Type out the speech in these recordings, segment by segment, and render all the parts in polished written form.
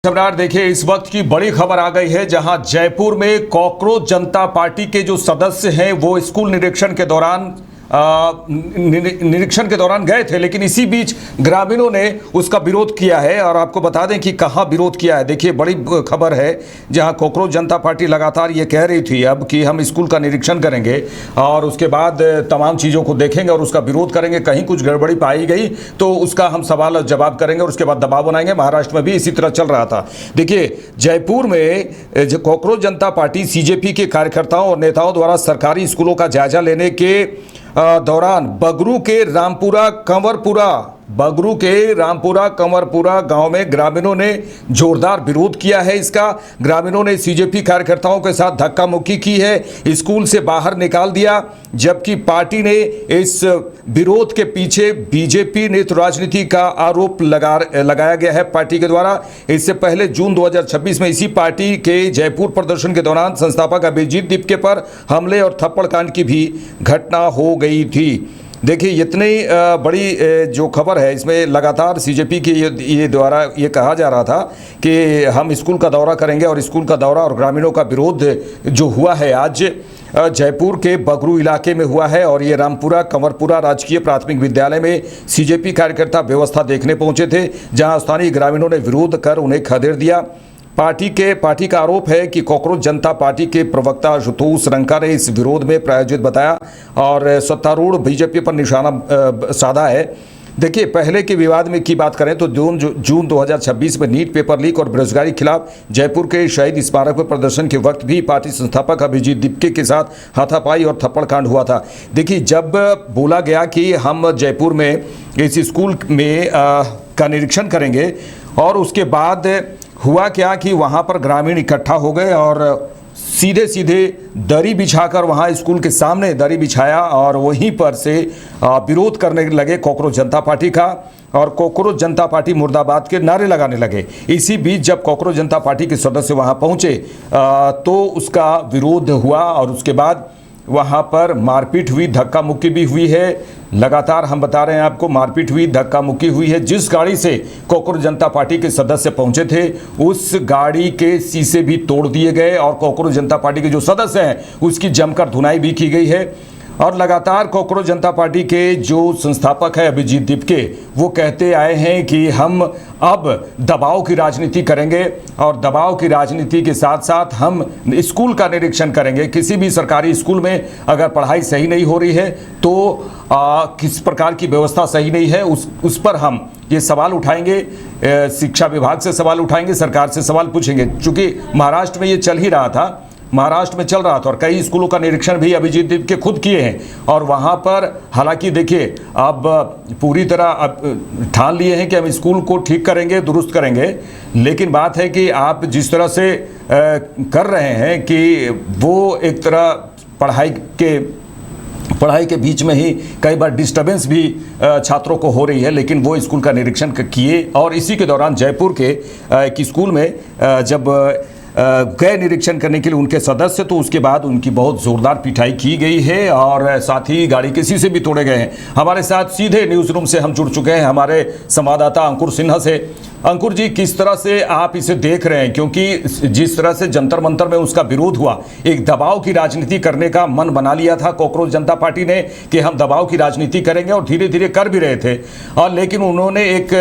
सम्राट, देखिए इस वक्त की बड़ी खबर आ गई है जहां जयपुर में कॉकरोच जनता पार्टी के जो सदस्य हैं वो स्कूल निरीक्षण के दौरान गए थे, लेकिन इसी बीच ग्रामीणों ने उसका विरोध किया है। और आपको बता दें कि कहां विरोध किया है। देखिए बड़ी खबर है जहां कॉकरोच जनता पार्टी लगातार ये कह रही थी अब कि हम स्कूल का निरीक्षण करेंगे और उसके बाद तमाम चीज़ों को देखेंगे और उसका विरोध करेंगे। कहीं कुछ गड़बड़ी पाई गई तो उसका हम सवाल जवाब करेंगे और उसके बाद दबाव बनाएंगे। महाराष्ट्र में भी इसी तरह चल रहा था। देखिए जयपुर में कॉकरोच जनता पार्टी सीजेपी के कार्यकर्ताओं और नेताओं द्वारा सरकारी स्कूलों का जायजा लेने के दौरान बगरू के रामपुरा कंवरपुरा गांव में ग्रामीणों ने जोरदार विरोध किया है। इसका ग्रामीणों ने सीजेपी कार्यकर्ताओं के साथ धक्का मुक्की की है, स्कूल से बाहर निकाल दिया। जबकि पार्टी ने इस विरोध के पीछे बीजेपी नेतृत्व राजनीति का आरोप लगाया गया है पार्टी के द्वारा। इससे पहले जून 2026 में इसी पार्टी के जयपुर प्रदर्शन के दौरान संस्थापक अभिजीत दीपके पर हमले और थप्पड़ कांड की भी घटना हो गई थी। देखिए इतनी बड़ी जो खबर है इसमें लगातार सीजेपी के ये द्वारा ये कहा जा रहा था कि हम स्कूल का दौरा करेंगे और स्कूल का दौरा और ग्रामीणों का विरोध जो हुआ है आज जयपुर के बगरू इलाके में हुआ है। और ये रामपुरा कंवरपुरा राजकीय प्राथमिक विद्यालय में सीजेपी कार्यकर्ता व्यवस्था देखने पहुंचे थे, जहां स्थानीय ग्रामीणों ने विरोध कर उन्हें खदेड़ दिया। पार्टी का आरोप है कि कॉकरोच जनता पार्टी के प्रवक्ता आशुतोष रंका ने इस विरोध में प्रायोजित बताया और सत्तारूढ़ बीजेपी पर निशाना साधा है। देखिए पहले के विवाद में की बात करें तो जून 2026 में नीट पेपर लीक और बेरोजगारी खिलाफ जयपुर के शहीद स्मारक पर प्रदर्शन के वक्त भी पार्टी संस्थापक अभिजीत दीपके के साथ हाथापाई और थप्पड़ कांड हुआ था। देखिए जब बोला गया कि हम जयपुर में इस स्कूल में का निरीक्षण करेंगे और उसके बाद हुआ क्या कि वहाँ पर ग्रामीण इकट्ठा हो गए और सीधे दरी बिछाकर वहाँ स्कूल के सामने दरी बिछाया और वहीं पर से विरोध करने लगे कॉकरोच जनता पार्टी का और कॉकरोच जनता पार्टी मुर्दाबाद के नारे लगाने लगे। इसी बीच जब कॉकरोच जनता पार्टी के सदस्य वहाँ पहुँचे तो उसका विरोध हुआ और उसके बाद वहाँ पर मारपीट हुई, धक्का मुक्की भी हुई है। लगातार हम बता रहे हैं आपको, मारपीट हुई, धक्का मुक्की हुई है। जिस गाड़ी से कॉकरोच जनता पार्टी के सदस्य पहुंचे थे उस गाड़ी के शीशे भी तोड़ दिए गए और कॉकरोच जनता पार्टी के जो सदस्य हैं उसकी जमकर धुनाई भी की गई है। और लगातार कॉकरोच जनता पार्टी के जो संस्थापक है अभिजीत दीपके वो कहते आए हैं कि हम अब दबाव की राजनीति करेंगे और दबाव की राजनीति के साथ साथ हम स्कूल का निरीक्षण करेंगे। किसी भी सरकारी स्कूल में अगर पढ़ाई सही नहीं हो रही है तो किस प्रकार की व्यवस्था सही नहीं है उस पर हम ये सवाल उठाएंगे, शिक्षा विभाग से सवाल उठाएंगे, सरकार से सवाल पूछेंगे। चूँकि महाराष्ट्र में ये चल रहा था और कई स्कूलों का निरीक्षण भी अभिजीत दीपके खुद किए हैं और वहाँ पर हालांकि देखिए अब पूरी तरह अब ठान लिए हैं कि हम स्कूल को ठीक करेंगे, दुरुस्त करेंगे। लेकिन बात है कि आप जिस तरह से कर रहे हैं कि वो एक तरह पढ़ाई के बीच में ही कई बार डिस्टर्बेंस भी छात्रों को हो रही है, लेकिन वो स्कूल का निरीक्षण किए। और इसी के दौरान जयपुर के एक स्कूल में जब गए निरीक्षण करने के लिए उनके सदस्य तो उसके बाद उनकी बहुत ज़ोरदार पिटाई की गई है और साथ ही गाड़ी के शीशे भी तोड़े गए हैं। हमारे साथ सीधे न्यूज़ रूम से हम जुड़ चुके हैं हमारे संवाददाता अंकुर सिन्हा से। अंकुर जी, किस तरह से आप इसे देख रहे हैं, क्योंकि जिस तरह से जंतर मंतर में उसका विरोध हुआ, एक दबाव की राजनीति करने का मन बना लिया था कॉकरोच जनता पार्टी ने कि हम दबाव की राजनीति करेंगे और धीरे धीरे कर भी रहे थे। और लेकिन उन्होंने एक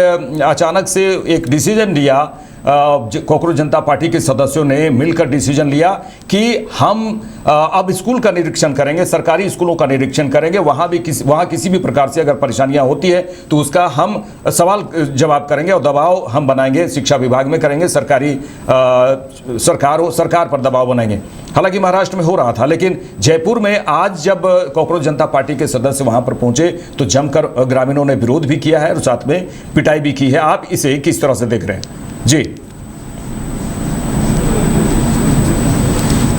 अचानक से एक डिसीजन लिया, कॉकरोच जनता पार्टी के सदस्यों ने मिलकर डिसीजन लिया कि हम अब स्कूल का निरीक्षण करेंगे, सरकारी स्कूलों का निरीक्षण करेंगे। वहाँ किसी भी प्रकार से अगर परेशानियाँ होती है तो उसका हम सवाल जवाब करेंगे और दबाव हम बनाएंगे, शिक्षा विभाग में करेंगे, सरकार पर दबाव बनाएंगे। हालांकि महाराष्ट्र में हो रहा था, लेकिन जयपुर में आज जब कॉकरोच जनता पार्टी के सदस्य वहाँ पर पहुँचे तो जमकर ग्रामीणों ने विरोध भी किया है और साथ में पिटाई भी की है। आप इसे किस तरह से देख रहे हैं जी?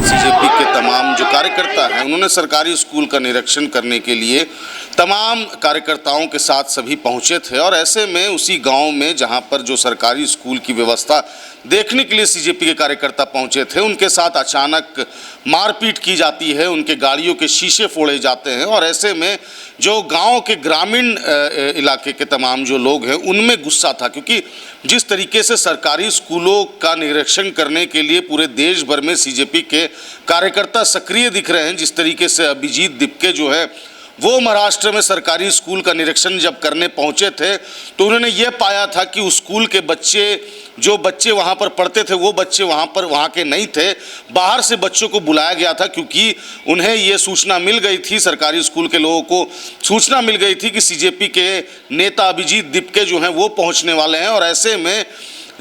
सीजेपी के तमाम जो कार्यकर्ता हैं उन्होंने सरकारी स्कूल का निरीक्षण करने के लिए तमाम कार्यकर्ताओं के साथ सभी पहुंचे थे और ऐसे में उसी गांव में जहां पर जो सरकारी स्कूल की व्यवस्था देखने के लिए सीजेपी के कार्यकर्ता पहुंचे थे, उनके साथ अचानक मारपीट की जाती है, उनके गाड़ियों के शीशे फोड़े जाते हैं और ऐसे में जो गांव के ग्रामीण इलाके के तमाम जो लोग हैं उनमें गुस्सा था, क्योंकि जिस तरीके से सरकारी स्कूलों का निरीक्षण करने के लिए पूरे देश भर में सीजेपी के कार्यकर्ता सक्रिय दिख रहे हैं, जिस तरीके से अभिजीत दिपके जो है वो महाराष्ट्र में सरकारी स्कूल का निरीक्षण जब करने पहुंचे थे तो उन्होंने ये पाया था कि उस स्कूल के जो बच्चे वहां पर पढ़ते थे वो बच्चे वहां के नहीं थे, बाहर से बच्चों को बुलाया गया था, क्योंकि उन्हें ये सूचना मिल गई थी, सरकारी स्कूल के लोगों को सूचना मिल गई थी कि सीजेपी के नेता अभिजीत दिपके जो हैं वो पहुंचने वाले हैं और ऐसे में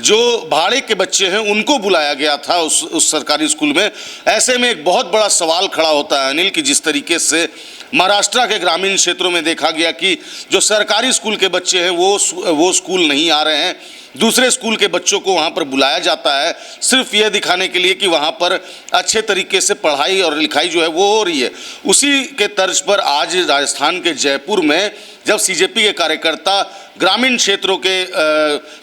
जो भाड़े के बच्चे हैं उनको बुलाया गया था उस सरकारी स्कूल में। ऐसे में एक बहुत बड़ा सवाल खड़ा होता है अनिल कि जिस तरीके से महाराष्ट्र के ग्रामीण क्षेत्रों में देखा गया कि जो सरकारी स्कूल के बच्चे हैं वो स्कूल नहीं आ रहे हैं, दूसरे स्कूल के बच्चों को वहाँ पर बुलाया जाता है सिर्फ यह दिखाने के लिए कि वहाँ पर अच्छे तरीके से पढ़ाई और लिखाई जो है वो हो रही है। उसी के तर्ज पर आज राजस्थान के जयपुर में जब सीजेपी के कार्यकर्ता ग्रामीण क्षेत्रों के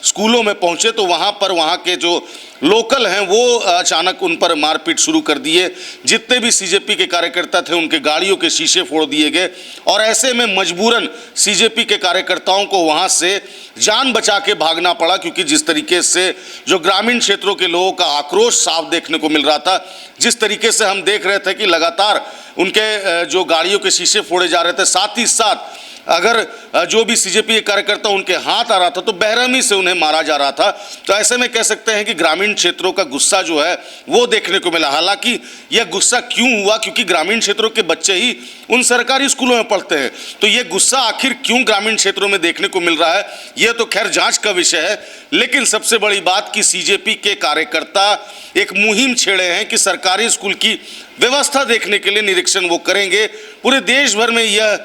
स्कूलों में पहुंचे तो वहाँ के जो लोकल हैं वो अचानक उन पर मारपीट शुरू कर दिए। जितने भी सीजेपी के कार्यकर्ता थे उनके गाड़ियों के शीशे फोड़ दिए गए और ऐसे में मजबूरन सीजेपी के कार्यकर्ताओं को वहाँ से जान बचा के भागना पड़ा, क्योंकि जिस तरीके से जो ग्रामीण क्षेत्रों के लोगों का आक्रोश साफ देखने को मिल रहा था, जिस तरीके से हम देख रहे थे कि लगातार उनके जो गाड़ियों के शीशे फोड़े जा रहे थे, साथ ही साथ अगर जो भी सीजेपी के कार्यकर्ता उनके हाथ आ रहा था तो बेरहमी से उन्हें मारा जा रहा था। तो ऐसे में कह सकते हैं कि ग्रामीण क्षेत्रों का गुस्सा जो है वो देखने को मिला। हालांकि यह गुस्सा क्यों हुआ, क्योंकि ग्रामीण क्षेत्रों के बच्चे ही उन सरकारी स्कूलों में पढ़ते हैं, तो ये गुस्सा आखिर क्यों ग्रामीण क्षेत्रों में देखने को मिल रहा है यह तो खैर जांच का विषय है। लेकिन सबसे बड़ी बात कि सीजेपी के कार्यकर्ता एक मुहिम छेड़े हैं कि सरकारी स्कूल की व्यवस्था देखने के लिए निरीक्षण वो करेंगे। पूरे देश भर में यह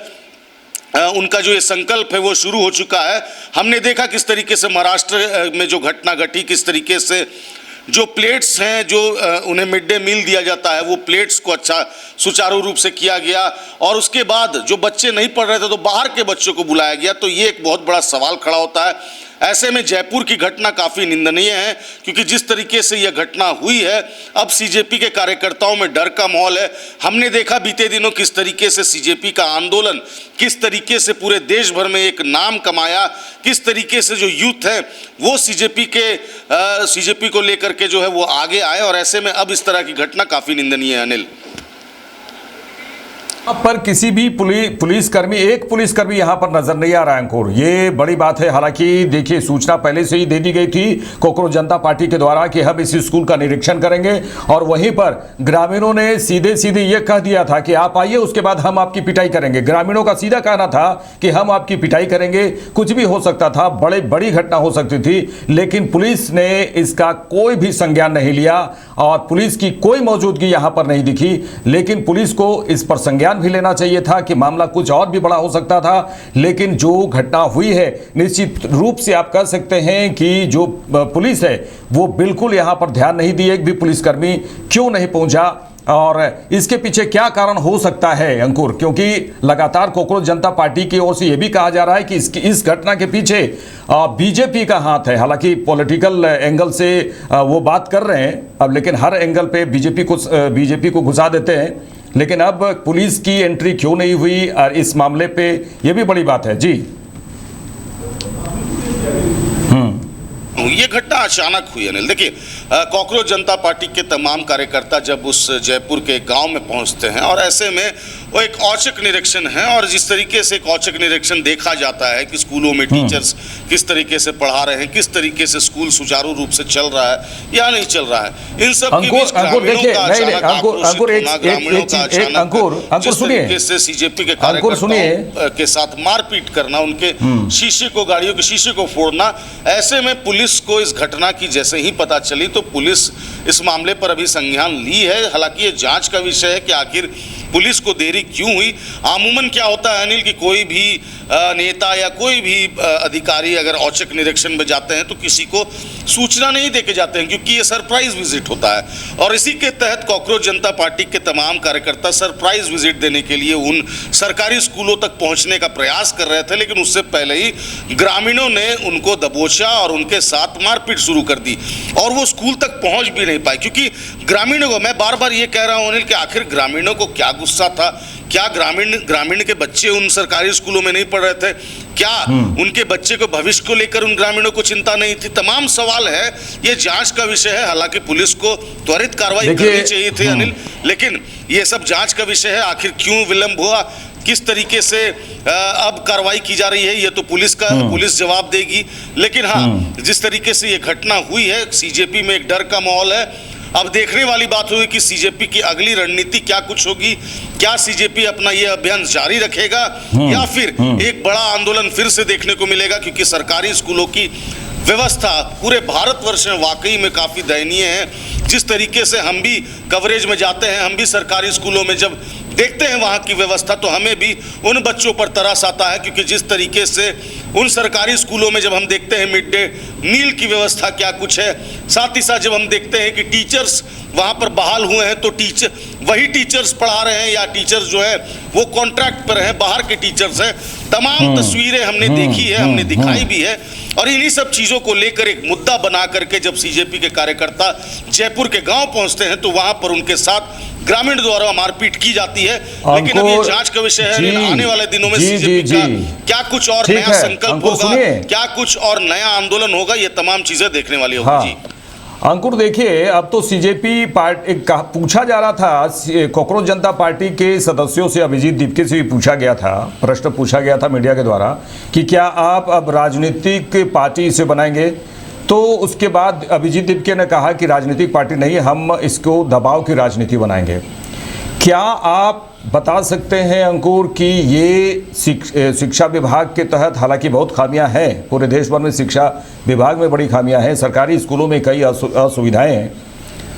उनका जो ये संकल्प है वो शुरू हो चुका है। हमने देखा किस तरीके से महाराष्ट्र में जो घटना घटी, किस तरीके से जो प्लेट्स हैं जो उन्हें मिड डे मील दिया जाता है वो प्लेट्स को अच्छा सुचारू रूप से किया गया और उसके बाद जो बच्चे नहीं पढ़ रहे थे तो बाहर के बच्चों को बुलाया गया। तो ये एक बहुत बड़ा सवाल खड़ा होता है। ऐसे में जयपुर की घटना काफ़ी निंदनीय है, क्योंकि जिस तरीके से यह घटना हुई है अब सीजेपी के कार्यकर्ताओं में डर का माहौल है। हमने देखा बीते दिनों किस तरीके से सीजेपी का आंदोलन किस तरीके से पूरे देश भर में एक नाम कमाया, किस तरीके से जो यूथ है वो सीजेपी को लेकर के जो है वो आगे आए और ऐसे में अब इस तरह की घटना काफ़ी निंदनीय है अनिल। अब पर किसी भी पुलिसकर्मी एक पुलिसकर्मी यहां पर नजर नहीं आ रहा है अंकुर, ये बड़ी बात है। हालांकि देखिए सूचना पहले से ही दे दी गई थी कॉकरोच जनता पार्टी के द्वारा कि हम इस स्कूल का निरीक्षण करेंगे और वहीं पर ग्रामीणों ने सीधे ये कह दिया था कि आप आइए उसके बाद हम आपकी पिटाई करेंगे। ग्रामीणों का सीधा कहना था कि हम आपकी पिटाई करेंगे, कुछ भी हो सकता था, बड़ी घटना हो सकती थी, लेकिन पुलिस ने इसका कोई भी संज्ञान नहीं लिया और पुलिस की कोई मौजूदगी यहां पर नहीं दिखी। लेकिन पुलिस को इस पर संज्ञान भी लेना चाहिए था कि मामला कुछ और भी बड़ा हो सकता था। लेकिन जो घटना हुई है निश्चित रूप से आप कह सकते हैं कि जो पुलिस है वो बिल्कुल यहां पर ध्यान नहीं दिए, एक भी पुलिसकर्मी क्यों नहीं पहुंचा और इसके पीछे क्या कारण हो सकता है अंकुर, क्योंकि लगातार कॉकरोच जनता पार्टी की ओर से यह भी कहा जा रहा है कि इस घटना के पीछे बीजेपी का हाथ है। हालांकि पॉलिटिकल एंगल से वो बात कर रहे हैं अब, लेकिन हर एंगल पे बीजेपी को घुसा देते हैं। लेकिन अब पुलिस की एंट्री क्यों नहीं हुई और इस मामले पे ये भी बड़ी बात है जी। ये घटना अचानक हुई अनिल। देखिए कॉकरोच जनता पार्टी के तमाम कार्यकर्ता जब उस जयपुर के गांव में पहुंचते हैं और ऐसे में वो एक औचक निरीक्षण है और जिस तरीके से एक औचक निरीक्षण देखा जाता है कि स्कूलों में टीचर्स किस तरीके से पढ़ा रहे हैं, किस तरीके से स्कूल सुचारू रूप से चल रहा है या नहीं चल रहा है, इन सब के बीच तरीके से सीजेपी के कार्यकर्ताओं के साथ मारपीट करना, उनके शीशे को गाड़ियों के शीशे को फोड़ना। ऐसे में पुलिस को इस घटना की जैसे ही पता चली तो पुलिस इस मामले पर अभी संज्ञान ली है। हालांकि ये जांच का विषय है कि आखिर पुलिस को देरी क्यों हुई। अमूमन क्या होता है अनिल कि कोई भी नेता या कोई भी अधिकारी अगर औचक निरीक्षण में जाते हैं तो किसी को सूचना नहीं देके जाते हैं, क्योंकि ये सरप्राइज विजिट होता है। और इसी के तहत कॉकरोच जनता पार्टी के तमाम कार्यकर्ता सरप्राइज विजिट देने के लिए उन सरकारी स्कूलों तक पहुंचने का प्रयास कर रहे थे, लेकिन उससे पहले ही ग्रामीणों ने उनको दबोचा और उनके साथ मारपीट शुरू कर दी और वो स्कूल तक पहुंच भी नहीं पाए। क्योंकि ग्रामीणों को, मैं बार बार ये कह रहा हूं अनिल कि आखिर ग्रामीणों को क्या गुस्सा था? क्या ग्रामीण के बच्चे उन सरकारी स्कूलों में नहीं पढ़ रहे थे? क्या उनके बच्चे को भविष्य को लेकर उन ग्रामीणों को चिंता नहीं थी? तमाम सवाल है, ये जांच का विषय है। हालांकि पुलिस को त्वरित कार्रवाई करनी चाहिए थी अनिल, लेकिन ये सब जांच का विषय है। आखिर क्यों विलंब हुआ, किस तरीके से अब कार्रवाई की जा रही है, ये तो पुलिस जवाब देगी। लेकिन हाँ, जिस तरीके से ये घटना हुई है, सीजेपी में एक डर का माहौल है। अब देखने वाली बात होगी कि सीजेपी की अगली रणनीति क्या कुछ होगी। क्या सीजेपी अपना ये अभियान जारी रखेगा या फिर एक बड़ा आंदोलन फिर से देखने को मिलेगा? क्योंकि सरकारी स्कूलों की व्यवस्था पूरे भारतवर्ष में वाकई में काफ़ी दयनीय है। जिस तरीके से हम भी कवरेज में जाते हैं, हम भी सरकारी स्कूलों में जब देखते हैं वहाँ की व्यवस्था, तो हमें भी उन बच्चों पर तरस आता है। क्योंकि जिस तरीके से उन सरकारी स्कूलों में जब हम देखते हैं मिड डे मील की व्यवस्था क्या कुछ है, साथ ही साथ जब हम देखते हैं कि टीचर्स वहाँ पर बहाल हुए हैं, तो वही टीचर्स पढ़ा रहे हैं या टीचर्स जो है वो कॉन्ट्रैक्ट पर हैं, बाहर के टीचर्स हैं। तमाम तस्वीरें हमने देखी है, हमने दिखाई भी है। और इन्हीं सब चीज़ों को लेकर एक मुद्दा बना करके जब सीजेपी के कार्यकर्ता जयपुर के गांव पहुंचते हैं, तो वहां पर उनके साथ ग्रामीण द्वारा मारपीट की जाती है। लेकिन अब ये जांच का विषय है। आने वाले दिनों में सीजेपी का क्या कुछ और नया संकल्प होगा, क्या कुछ और नया आंदोलन होगा, ये तमाम चीजें देखने वाली होगी। जी अंकुर, देखिए, अब तो सीजेपी पार्टी पूछा जा रहा था, कॉकरोच जनता पार्टी के सदस्यों से, अभिजीत दीपके से भी पूछा गया था, प्रश्न पूछा गया था मीडिया के द्वारा कि क्या आप अब राजनीतिक पार्टी इसे बनाएंगे? तो उसके बाद अभिजीत दीपके ने कहा कि राजनीतिक पार्टी नहीं, हम इसको दबाव की राजनीति बनाएंगे। क्या आप बता सकते हैं अंकुर कि ये शिक्षा विभाग के तहत, हालांकि बहुत खामियां हैं, पूरे देश भर में शिक्षा विभाग में बड़ी खामियां हैं, सरकारी स्कूलों में कई असुविधाएं हैं,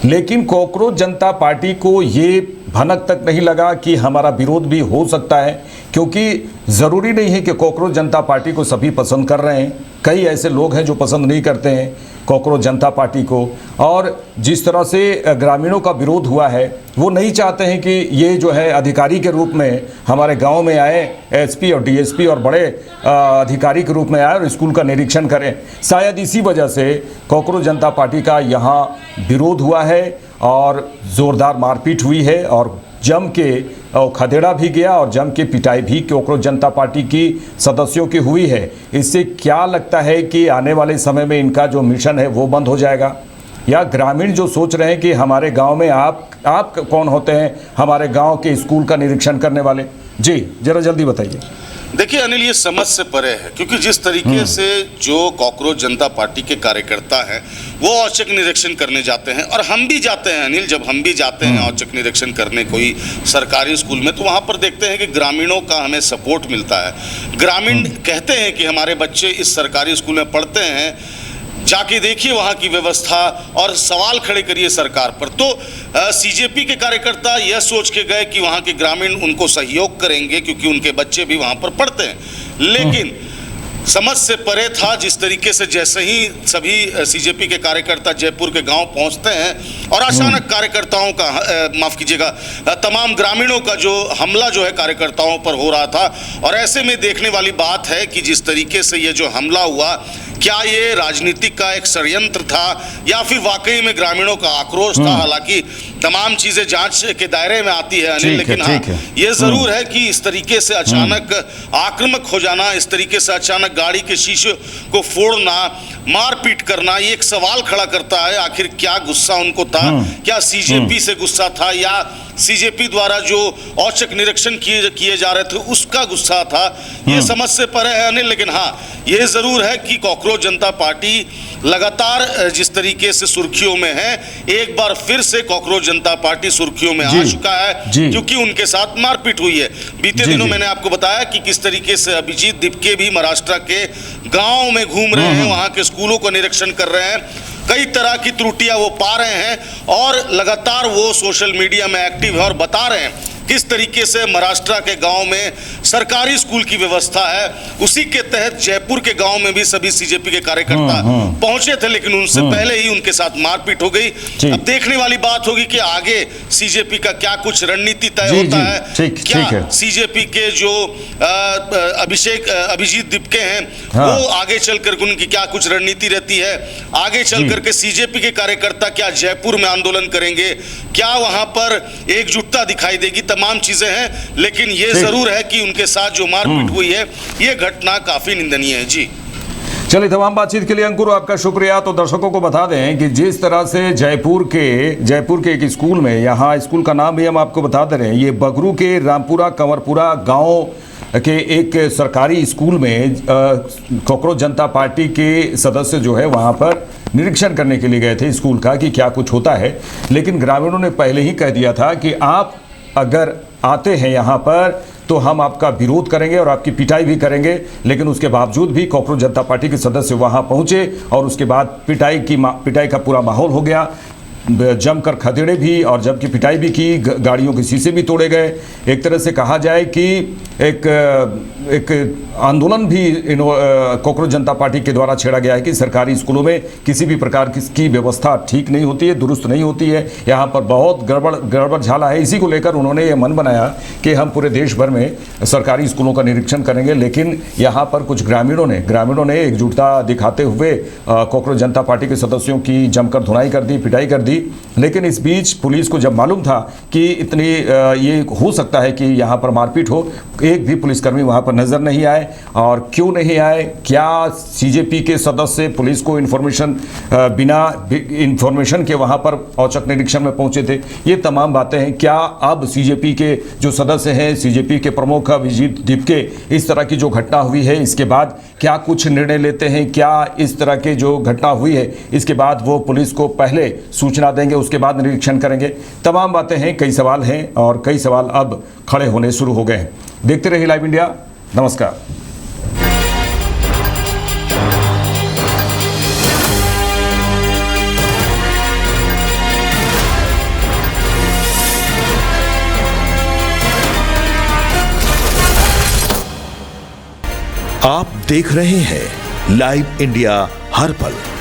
लेकिन कॉकरोच जनता पार्टी को ये भनक तक नहीं लगा कि हमारा विरोध भी हो सकता है? क्योंकि ज़रूरी नहीं है कि कॉकरोच जनता पार्टी को सभी पसंद कर रहे हैं, कई ऐसे लोग हैं जो पसंद नहीं करते हैं कॉकरोच जनता पार्टी को। और जिस तरह से ग्रामीणों का विरोध हुआ है, वो नहीं चाहते हैं कि ये जो है अधिकारी के रूप में हमारे गांव में आए, एसपी और डीएसपी और बड़े अधिकारी के रूप में आए और स्कूल का निरीक्षण करें। शायद इसी वजह से कॉकरोच जनता पार्टी का यहाँ विरोध हुआ है और ज़ोरदार मारपीट हुई है और जम के खदेड़ा भी गया और जम के पिटाई भी कॉकरोच जनता पार्टी की सदस्यों की हुई है। इससे क्या लगता है कि आने वाले समय में इनका जो मिशन है वो बंद हो जाएगा, या ग्रामीण जो सोच रहे हैं कि हमारे गांव में आप कौन होते हैं हमारे गांव के स्कूल का निरीक्षण करने वाले? जी जरा जल्दी बताइए। देखिए अनिल, ये समझ से परे है, क्योंकि जिस तरीके से जो कॉकरोच जनता पार्टी के कार्यकर्ता हैं वो औचक निरीक्षण करने जाते हैं, और हम भी जाते हैं अनिल, जब हम भी जाते हैं औचक निरीक्षण करने कोई सरकारी स्कूल में, तो वहाँ पर देखते हैं कि ग्रामीणों का हमें सपोर्ट मिलता है। ग्रामीण कहते हैं कि हमारे बच्चे इस सरकारी स्कूल में पढ़ते हैं, जाके देखिए वहाँ की व्यवस्था और सवाल खड़े करिए सरकार पर। तो सीजेपी के कार्यकर्ता यह सोच के गए कि वहाँ के ग्रामीण उनको सहयोग करेंगे क्योंकि उनके बच्चे भी वहाँ पर पढ़ते हैं, लेकिन समझ से परे था। जिस तरीके से जैसे ही सभी सीजेपी के कार्यकर्ता जयपुर के गांव पहुंचते हैं और अचानक कार्यकर्ताओं का माफ़ कीजिएगा, तमाम ग्रामीणों का जो हमला जो है कार्यकर्ताओं पर हो रहा था, और ऐसे में देखने वाली बात है कि जिस तरीके से ये जो हमला हुआ, क्या ये राजनीतिक का एक षड्यंत्र था या फिर वाकई में ग्रामीणों का आक्रोश था? हालांकि तमाम चीजें जांच के दायरे में आती है अनिल, लेकिन हाँ ये जरूर है कि इस तरीके से अचानक आक्रामक हो जाना, इस तरीके से अचानक गाड़ी के शीशे को फोड़ना, मारपीट करना, ये एक सवाल खड़ा करता है आखिर क्या गुस्सा उनको था? क्या सीजेपी से गुस्सा था या सीजेपी द्वारा जो औचक निरीक्षण किए जा रहे थे उसका गुस्सा था? ये समझ से परे है अनिल, लेकिन हाँ ये जरूर है कि कॉकरोच जनता पार्टी लगातार जिस तरीके से सुर्खियों में है, एक बार फिर से कॉकरोच जनता पार्टी सुर्खियों में आ चुका है क्योंकि उनके साथ मारपीट हुई है। बीते दिनों मैंने आपको बताया कि किस तरीके से अभिजीत दीपके भी महाराष्ट्र के गांव में घूम रहे हैं, वहां के स्कूलों का निरीक्षण कर रहे हैं, कई तरह की त्रुटियां वो पा रहे हैं और लगातार वो सोशल मीडिया में एक्टिव है और बता रहे हैं किस तरीके से महाराष्ट्र के गांव में सरकारी स्कूल की व्यवस्था है, उसी के तहत जयपुर के गांव में भी सभी सीजेपी के कार्यकर्ता पहुंचे थे, लेकिन उनसे पहले ही उनके साथ मारपीट हो गई। अब देखने वाली बात होगी कि आगे सीजेपी का क्या कुछ रणनीति तय होता है। क्या सीजेपी के जो अभिजीत दिपके हैं वो आगे चलकर उनकी क्या कुछ रणनीति रहती है, आगे चल करके सीजेपी के कार्यकर्ता क्या जयपुर में आंदोलन करेंगे, क्या वहां पर एकजुटता दिखाई देगी, तमाम चीजें हैं। लेकिन ये जरूर है कि उनके साथ जो मारपीट हुई है ये घटना काफी निंदनीय है। जी चलिए, तमाम बातचीत के लिए अंकुर आपका शुक्रिया। तो दर्शकों को बता दें कि जिस तरह से जयपुर के एक स्कूल में, यहाँ स्कूल का नाम भी हम आपको बता दे रहे हैं, ये बगरू के रामपुरा कंवरपुरा गांव के एक सरकारी स्कूल में कॉकरोच जनता पार्टी के सदस्य जो है वहाँ पर निरीक्षण करने के लिए गए थे स्कूल का कि क्या कुछ होता है। लेकिन ग्रामीणों ने पहले ही कह दिया था कि आप अगर आते हैं यहाँ पर तो हम आपका विरोध करेंगे और आपकी पिटाई भी करेंगे। लेकिन उसके बावजूद भी कॉकरोच जनता पार्टी के सदस्य वहां पहुंचे और उसके बाद पिटाई का पूरा माहौल हो गया, जमकर खदेड़े भी और जबकि पिटाई भी की, गाड़ियों के शीशे भी तोड़े गए। एक तरह से कहा जाए कि एक आंदोलन भी कॉकरोच जनता पार्टी के द्वारा छेड़ा गया है कि सरकारी स्कूलों में किसी भी प्रकार की व्यवस्था ठीक नहीं होती है, दुरुस्त नहीं होती है, यहाँ पर बहुत गड़बड़ झाला है। इसी को लेकर उन्होंने ये मन बनाया कि हम पूरे देश भर में सरकारी स्कूलों का निरीक्षण करेंगे। लेकिन यहाँ पर कुछ ग्रामीणों ने एकजुटता दिखाते हुए कॉकरोच जनता पार्टी के सदस्यों की जमकर धुनाई कर दी, पिटाई कर दी। लेकिन इस बीच पुलिस को जब मालूम था कि इतनी ये हो सकता है कि यहाँ पर मारपीट हो, एक भी पुलिसकर्मी वहाँ पर नजर नहीं आए। और क्यों नहीं आए, क्या सीजेपी के सदस्य पुलिस को बिना इंफॉर्मेशन के वहाँ पर औचक निरीक्षण में पहुंचे थे, ये तमाम बातें हैं। क्या अब सीजेपी के जो सदस्य हैं, सीजेपी के प्रमुख अभिजीत दिपके, इस तरह की जो घटना हुई है इसके बाद क्या कुछ निर्णय लेते हैं, क्या इस तरह के जो घटना हुई है इसके बाद वो पुलिस को पहले सूचना देंगे, उसके बाद निरीक्षण करेंगे, तमाम बातें हैं। कई सवाल हैं और कई सवाल अब खड़े होने शुरू हो गए हैं। देखते रहिए लाइव इंडिया। नमस्कार। आप देख रहे हैं लाइव इंडिया हर पल।